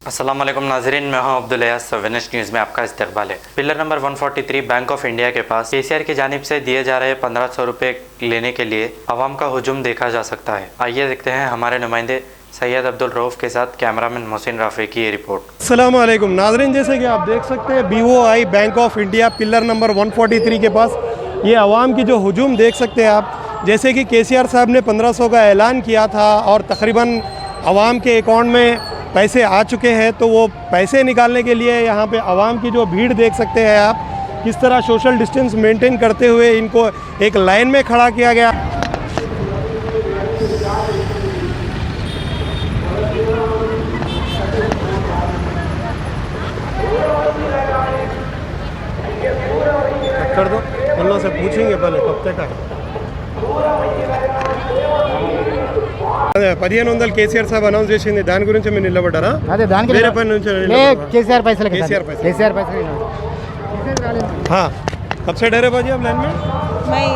अस्सलाम वालेकुम नाज़रीन, मैं हूं अब्दुल अयाज। वेनिश न्यूज़ में आपका इस्तकबाल है। Pillar number 143 bank of India के पास केसीआर की जानिब से दिए जा रहे 1500 रुपये लेने के लिए अवाम का हुजूम देखा जा सकता है। आइए देखते हैं हमारे नुमाइंदे सैयद अब्दुल रऊफ़ के साथ कैमरामैन मोहसिन राफ़ी की ये रिपोर्ट। अस्सलाम वालेकुम नाज़रीन, जैसे कि आप देख सकते हैं BOI bank of India pillar number 143 के पास ये अवाम की जो हुजूम देख सकते हैं आप। जैसे कि केसीआर साहब ने 1500 का ऐलान किया था और तकरीबन अवाम के अकाउंट में पैसे आ चुके हैं, तो वो पैसे निकालने के लिए यहाँ पे अवाम की जो भीड़ देख सकते हैं आप, किस तरह सोशल डिस्टेंस मेंटेन करते हुए इनको एक लाइन में खड़ा किया गया। कर दो, उन से पूछेंगे पहले कब तक है। పదిహేను వందలు కేసీఆర్ साहब అనౌన్స్ చేసింది, దాని గురించి మీరు నిలబడ్డారా? అదే దానికి వేరే పని నుంచి केसीआर पैसे केसीआर पैसे। हाँ, कब से ठहरे बाजी आप लाइन में? मैं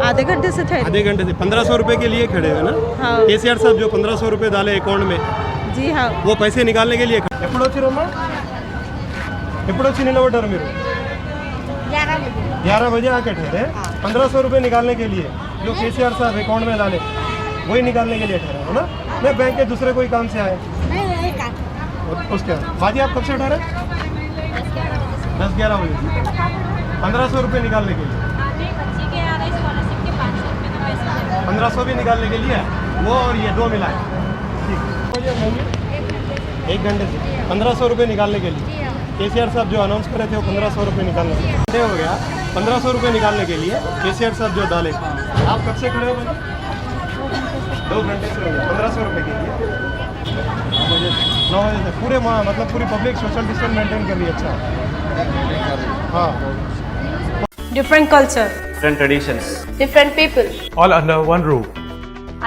आधे घंटे से ठहरी। आधे घंटे से 1500 रुपए के लिए खड़े हो ना? हाँ। केसीआर साहब जो 1500 रुपए डाले अकाउंट में, जी हाँ। वो पैसे निकालने के लिए ఎప్పుడు వచ్చిరమ్మా? ఎప్పుడు వచ్చి నిలబడ్డారు మీరు? 11 बजे आके ठहरे। 1500 रुपए निकालने के लिए जो केसीआर साहब अकाउंट में डाले वही निकालने के लिए ठहरे हो ना? मैं बैंक के दूसरे कोई काम से आए? उसके बाजी आप कब से ठहरे? 10-11 बजे। 1500 रुपये निकालने के लिए, 1500 भी निकालने के लिए वो और ये दो मिलाए। ठीक, 1 घंटे से 1500 रुपये निकालने के लिए केसीआर साहब जो अनाउंस करे थे वो 1500 रुपये निकालने के लिए हो गया। 1500 रुपये निकालने के लिए केसीआर साहब जो डाले, आप कब से खड़े हो भाई? 2 घंटे से हो गया। 1500 रुपये के लिए 9 बजे से पूरे मतलब पूरी पब्लिक सोशल डिस्टेंस मेंटेन कर रही है। अच्छा, हाँ। Different culture, different traditions, different people, all under one roof.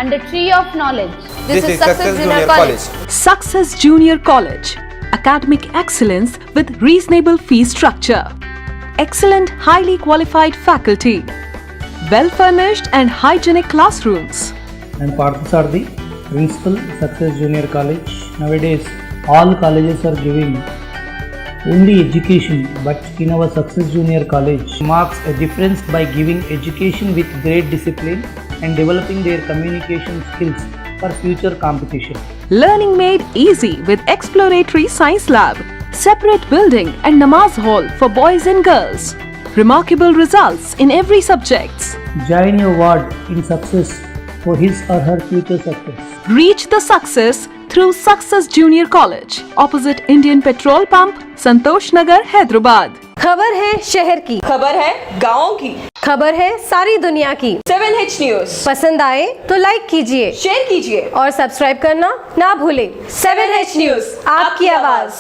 and a tree of knowledge. This is Success Junior College. Success Junior College. Academic excellence with reasonable fee structure. Excellent, highly qualified faculty. Well-furnished and hygienic classrooms. And Parthas are the principal Success Junior College. Nowadays, all colleges are giving only education, but in our Success Junior College marks a difference by giving education with great discipline and developing their communication skills for future competition. Learning made easy with exploratory science lab, separate building and namaz hall for boys and girls. Remarkable results in every subjects. Join your ward in success for his or her future success. Reach the success through Success Junior College, opposite Indian Petrol Pump, Santosh Nagar, Hyderabad. खबर है शहर की, खबर है गाँव की, खबर है सारी दुनिया की। 7H न्यूज़ पसंद आए तो लाइक कीजिए, शेयर कीजिए और सब्सक्राइब करना ना भूलें। 7H न्यूज़, आपकी आवाज़।